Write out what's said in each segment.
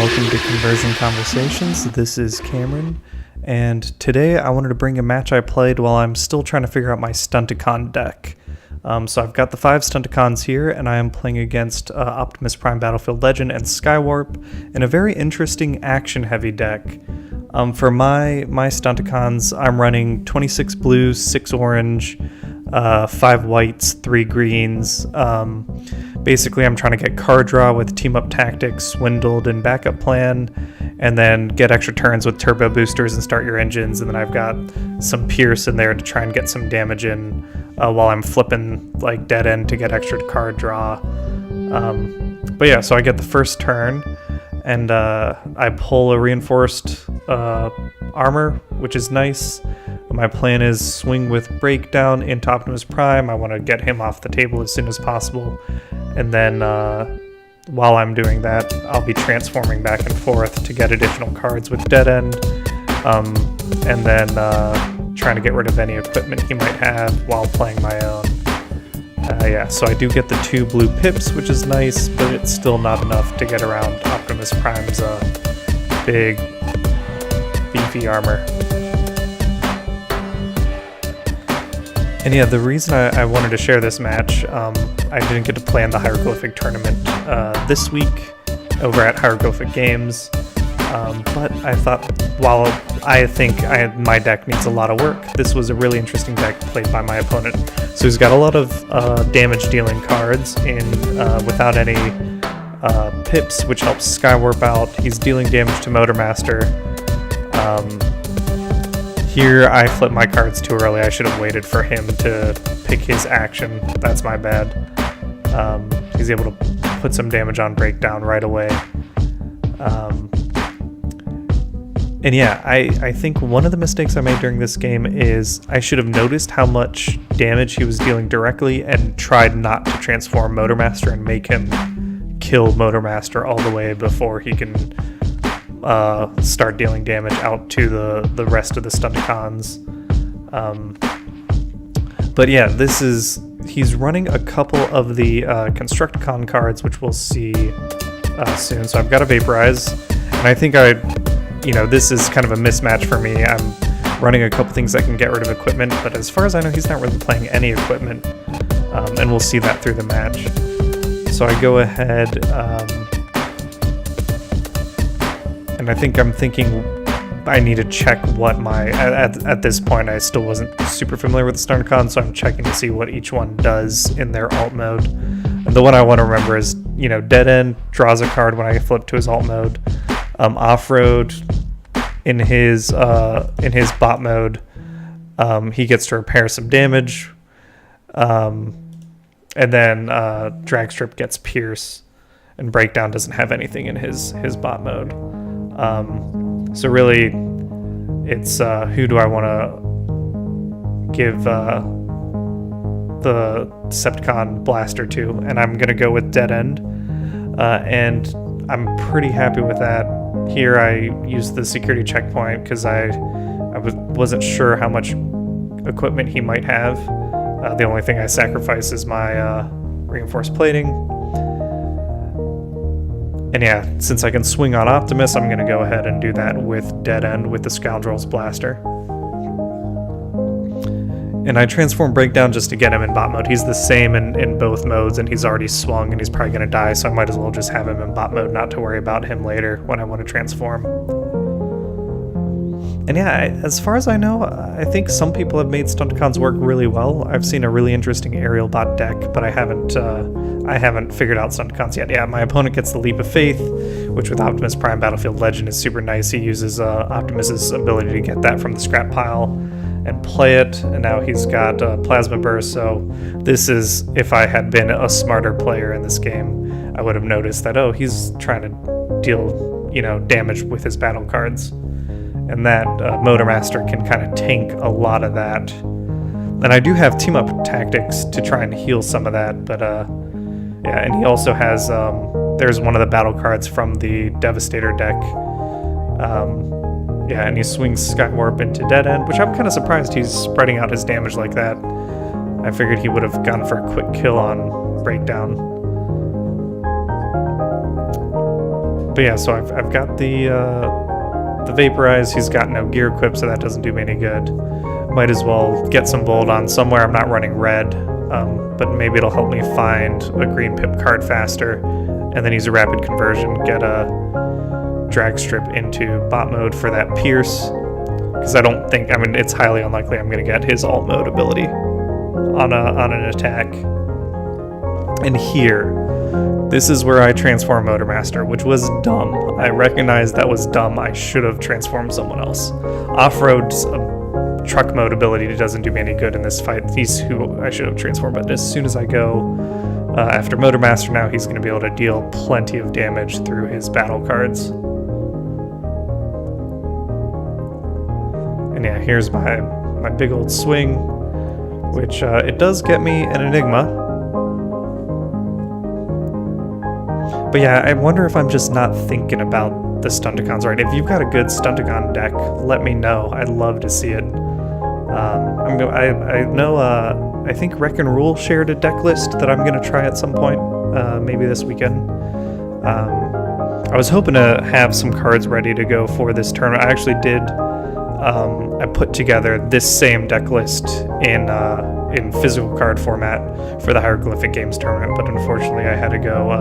welcome to Conversion Conversations. This is Cameron, and today I wanted to bring a match I played while I'm still trying to figure out my Stunticon deck. So I've got the 5 Stunticons here, and I am playing against Optimus Prime Battlefield Legend and Skywarp in a very interesting action-heavy deck. For my Stunticons, I'm running 26 blue, 6 orange, 5 whites, 3 greens. Basically, I'm trying to get card draw with Teamp-Up Tactics, Swindled, and Backup Plan, and then get extra turns with turbo boosters and start your engines. And then I've got some Pierce in there to try and get some damage in while I'm flipping like dead end to get extra card draw. But yeah, so I get the first turn, and I pull a reinforced armor, which is nice. My plan is swing with Breakdown into Optimus Prime. I want to get him off the table as soon as possible. And then while I'm doing that, I'll be transforming back and forth to get additional cards with Dead End. And then trying to get rid of any equipment he might have while playing my own. Yeah, so I do get the 2 blue pips, which is nice, but it's still not enough to get around Optimus Prime's big, beefy armor. And yeah, the reason I wanted to share this match, I didn't get to play in the Hieroglyphic tournament this week over at Hieroglyphic Games, but I thought while I think my deck needs a lot of work, this was a really interesting deck played by my opponent. So he's got a lot of damage dealing cards in without any pips, which helps Skywarp out. He's dealing damage to Motormaster. Here I flipped my cards too early. I should have waited for him to pick his action. That's my bad. He's able to put some damage on Breakdown right away. And yeah, I think one of the mistakes I made during this game is I should have noticed how much damage he was dealing directly and tried not to transform Motormaster and make him kill Motormaster all the way before he can start dealing damage out to the rest of the Stunticons. But yeah, he's running a couple of the Constructicon cards, which we'll see soon. So I've got a Vaporize, and I think this is kind of a mismatch for me. I'm running a couple things that can get rid of equipment, but as far as I know, he's not really playing any equipment, and we'll see that through the match. So I go ahead, and I think I'm thinking I need to check what at this point I still wasn't super familiar with the Stunticon, so I'm checking to see what each one does in their alt mode. And the one I want to remember is, Dead End draws a card when I flip to his alt mode. Offroad in his bot mode, he gets to repair some damage. And then Drag Strip gets Pierce, and Breakdown doesn't have anything in his bot mode. So really, it's who do I want to give the Decepticon Blaster to, and I'm going to go with Dead End, and I'm pretty happy with that. Here I used the security checkpoint because I wasn't sure how much equipment he might have. The only thing I sacrifice is my reinforced plating. And yeah, since I can swing on Optimus, I'm going to go ahead and do that with Dead End with the Scoundrel's Blaster. And I transform Breakdown just to get him in bot mode. He's the same in both modes, and he's already swung, and he's probably going to die, so I might as well just have him in bot mode, not to worry about him later when I want to transform. And yeah, as far as I know, I think some people have made Stunticons work really well. I've seen a really interesting aerial bot deck, but I haven't figured out Stunticons yet. Yeah, my opponent gets the Leap of Faith, which with Optimus Prime Battlefield Legend is super nice. He uses Optimus's ability to get that from the scrap pile and play it, and now he's got Plasma Burst, so this is, if I had been a smarter player in this game, I would have noticed that, oh, he's trying to deal, damage with his battle cards. And that Motormaster can kind of tank a lot of that. And I do have Team-Up Tactics to try and heal some of that, but yeah, and he also has, there's one of the battle cards from the Devastator deck. Yeah, and he swings Skywarp into Dead End, which I'm kind of surprised he's spreading out his damage like that. I figured he would have gone for a quick kill on Breakdown. But yeah, so I've got the Vaporize. He's got no gear equipped, so that doesn't do me any good. Might as well get some bold on somewhere I'm not running red, but maybe it'll help me find a green pip card faster, and then use a rapid conversion, get a drag strip into bot mode for that Pierce, because I don't think, I mean, it's highly unlikely I'm going to get his alt mode ability on an attack. And here, this is where I transform Motormaster, which was dumb. I recognize that was dumb. I should have transformed someone else. Offroad's truck mode ability doesn't do me any good in this fight. He's who I should have transformed, but as soon as I go after Motormaster now, he's going to be able to deal plenty of damage through his battle cards. And yeah, here's my big old swing, which it does get me an Enigma. But yeah, I wonder if I'm just not thinking about the Stunticons right. If you've got a good Stunticon deck, let me know. I'd love to see it. I know, I think Wreck and Rule shared a deck list that I'm going to try at some point, maybe this weekend. I was hoping to have some cards ready to go for this tournament. I actually did, I put together this same deck list in physical card format for the Hieroglyphic Games tournament, but unfortunately I had to go,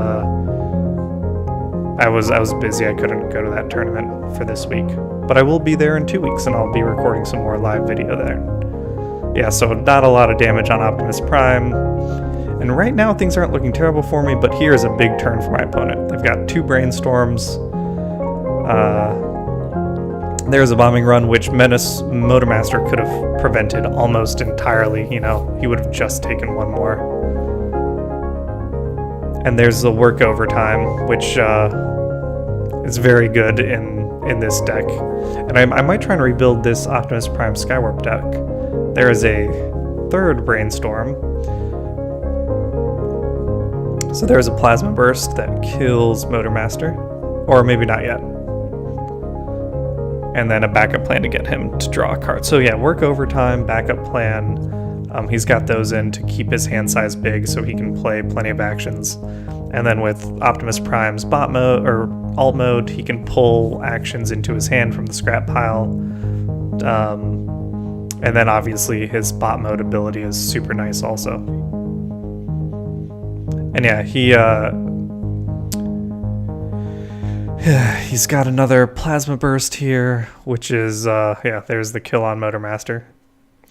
I was busy. I couldn't go to that tournament for this week, but I will be there in 2 weeks, and I'll be recording some more live video there. Yeah, so not a lot of damage on Optimus Prime, and right now things aren't looking terrible for me, but here's a big turn for my opponent. They've got 2 Brainstorms. There's a Bombing Run, which Motormaster could have prevented almost entirely. You know, he would have just taken 1 more. And there's the Work Overtime, which is very good in this deck. And I might try and rebuild this Optimus Prime Skywarp deck. There is a 3rd Brainstorm. So there's a Plasma Burst that kills Motormaster. Or maybe not yet. And then a backup plan to get him to draw a card. So yeah, Work Overtime, backup plan. He's got those in to keep his hand size big so he can play plenty of actions. And then with Optimus Prime's bot mode or alt mode, he can pull actions into his hand from the scrap pile. And then obviously his bot mode ability is super nice also. And yeah, he's got another Plasma Burst here, which is, yeah, there's the kill on Motormaster.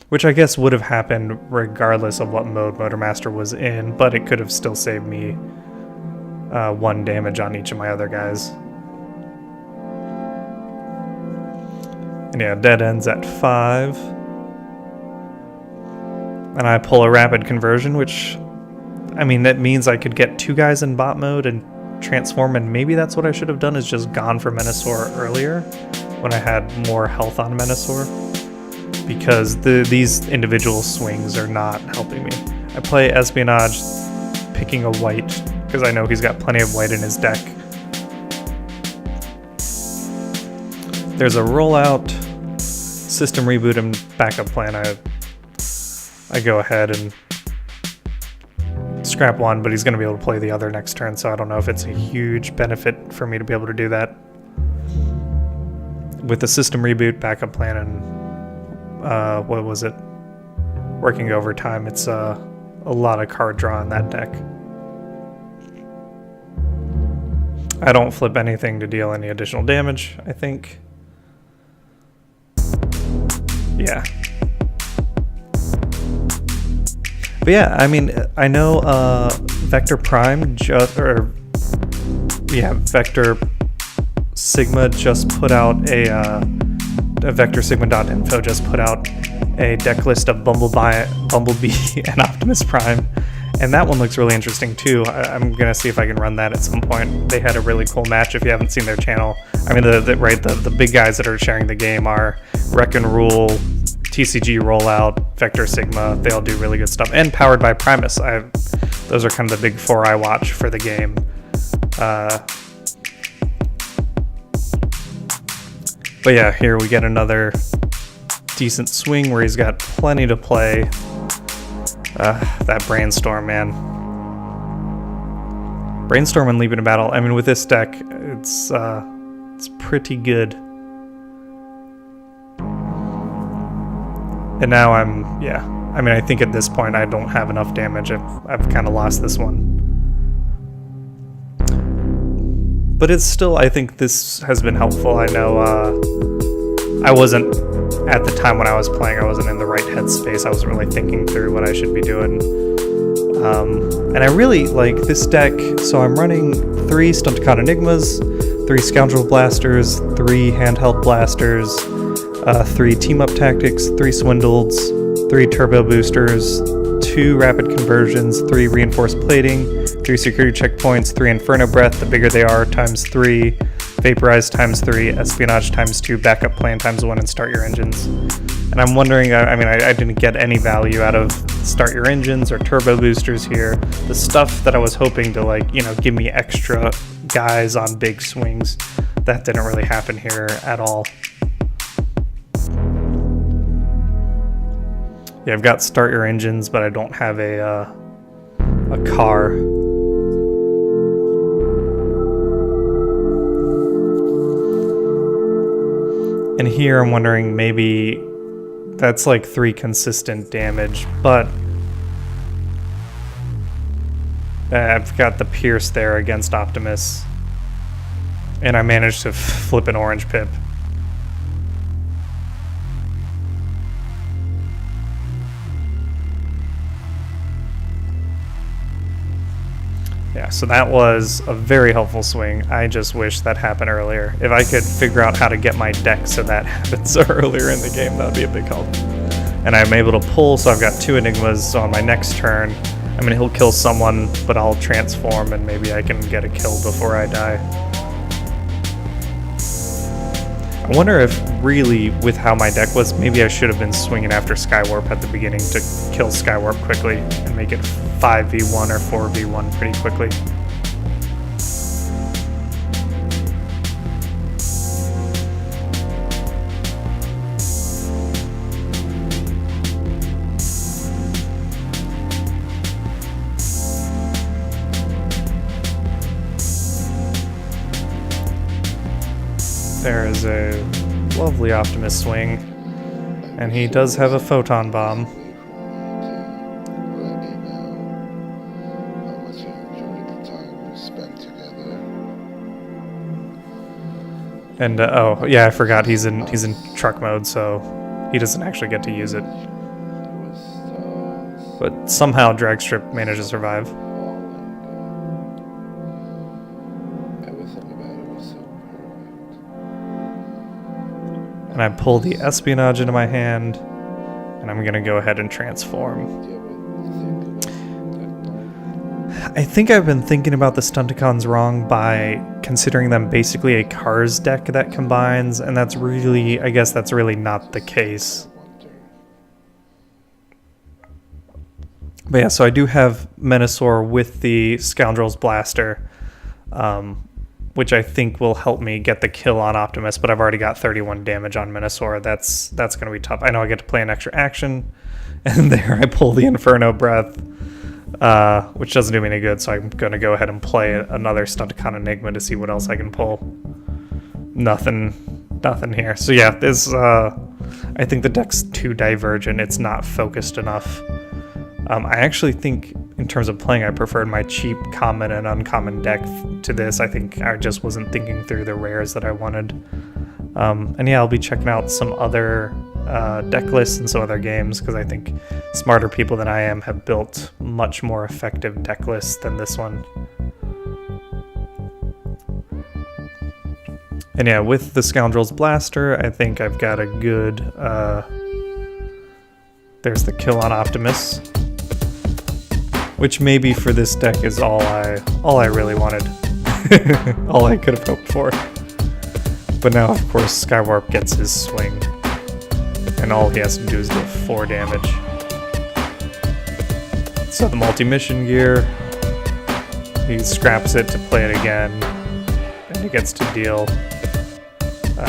Which I guess would have happened regardless of what mode Motormaster was in, but it could have still saved me 1 damage on each of my other guys. And yeah, dead ends at 5. And I pull a rapid conversion, which, I mean, that means I could get 2 guys in bot mode and transform, and maybe that's what I should have done, is just gone for Menasor earlier when I had more health on Menasor. Because these individual swings are not helping me. I play Espionage, picking a white, because I know he's got plenty of white in his deck. There's a rollout, system reboot, and backup plan. I go ahead and scrap 1, but he's going to be able to play the other next turn, so I don't know if it's a huge benefit for me to be able to do that. With the system reboot, backup plan, and what was it? Working Overtime. It's a lot of card draw in that deck. I don't flip anything to deal any additional damage, I think. Yeah. But yeah, I mean, I know Vector Prime Vector Sigma just put out a Vector Sigma.info just put out a deck list of Bumblebee and Optimus Prime, and that one looks really interesting too. I'm gonna see if I can run that at some point. They had a really cool match. If you haven't seen their channel, I mean, the big guys that are sharing the game are Wreck and Rule, TCG Rollout, Vector Sigma. They all do really good stuff, and powered by Primus. Those are kind of the big 4 I watch for the game. But yeah, here we get another decent swing where he's got plenty to play. That Brainstorm, man. Brainstorm and Leap into Battle. I mean, with this deck, it's pretty good. And now yeah. I mean, I think at this point I don't have enough damage. I've kind of lost this one. But it's still, I think this has been helpful. I know I wasn't, at the time when I was playing, I wasn't in the right headspace. I wasn't really thinking through what I should be doing. And I really like this deck. So I'm running 3 Stunticon Enigmas, 3 Scoundrel Blasters, 3 Handheld BLasters, 3 Teamp-Up Tactics, 3 Swindleds, 3 Turbo Boosters, 2 Rapid Conversions, 3 Reinforced Plating, 3 Security Checkpoints, 3 Inferno Breath, the bigger they are, times 3, Vaporize times 3, Espionage times 2, Backup Plan times 1, and Start Your Engines. And I'm wondering, I mean, I didn't get any value out of Start Your Engines or Turbo Boosters here. The stuff that I was hoping to, like, you know, give me extra guys on big swings, that didn't really happen here at all. Yeah, I've got Start Your Engines, but I don't have a car. And here I'm wondering, maybe that's like 3 consistent damage, but I've got the Pierce there against Optimus, and I managed to flip an orange pip. Yeah, so that was a very helpful swing. I just wish that happened earlier. If I could figure out how to get my deck so that happens earlier in the game, that would be a big help. And I'm able to pull, so I've got 2 Enigmas, so on my next turn, I mean, he'll kill someone, but I'll transform and maybe I can get a kill before I die. I wonder if really, with how my deck was, maybe I should have been swinging after Skywarp at the beginning to kill Skywarp quickly and make it 5v1 or 4v1 pretty quickly. There is a lovely Optimus swing, and he does have a photon bomb. And oh yeah, I forgot he's in truck mode, so he doesn't actually get to use it. But somehow Dragstrip managed to survive. And I pull the Espionage into my hand, and I'm going to go ahead and transform. I think I've been thinking about the Stunticons wrong by considering them basically a Cars deck that combines, and that's really, I guess that's really not the case. But yeah, so I do have Menasor with the Scoundrel's Blaster, which I think will help me get the kill on Optimus, but I've already got 31 damage on Menasor. That's going to be tough. I know I get to play an extra action, and there I pull the Inferno Breath, which doesn't do me any good, so I'm going to go ahead and play another Stunticon Enigma to see what else I can pull. Nothing here. So yeah, this I think the deck's too divergent. It's not focused enough. I actually think, in terms of playing, I preferred my cheap common and uncommon deck to this. I think I just wasn't thinking through the rares that I wanted. And yeah, I'll be checking out some other deck lists and some other games, because I think smarter people than I am have built much more effective deck lists than this one. And yeah, with the Scoundrel's Blaster, I think I've got a good... there's the kill on Optimus, which maybe for this deck is all I really wanted. All I could have hoped for. But now, of course, Skywarp gets his swing, and all he has to do is deal 4 damage. So the multi-mission gear, he scraps it to play it again, and he gets to deal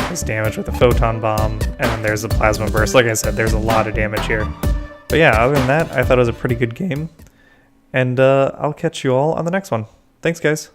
his damage with a photon bomb, and then there's the plasma burst. Like I said, there's a lot of damage here. But yeah, other than that, I thought it was a pretty good game, and I'll catch you all on the next one. Thanks, guys.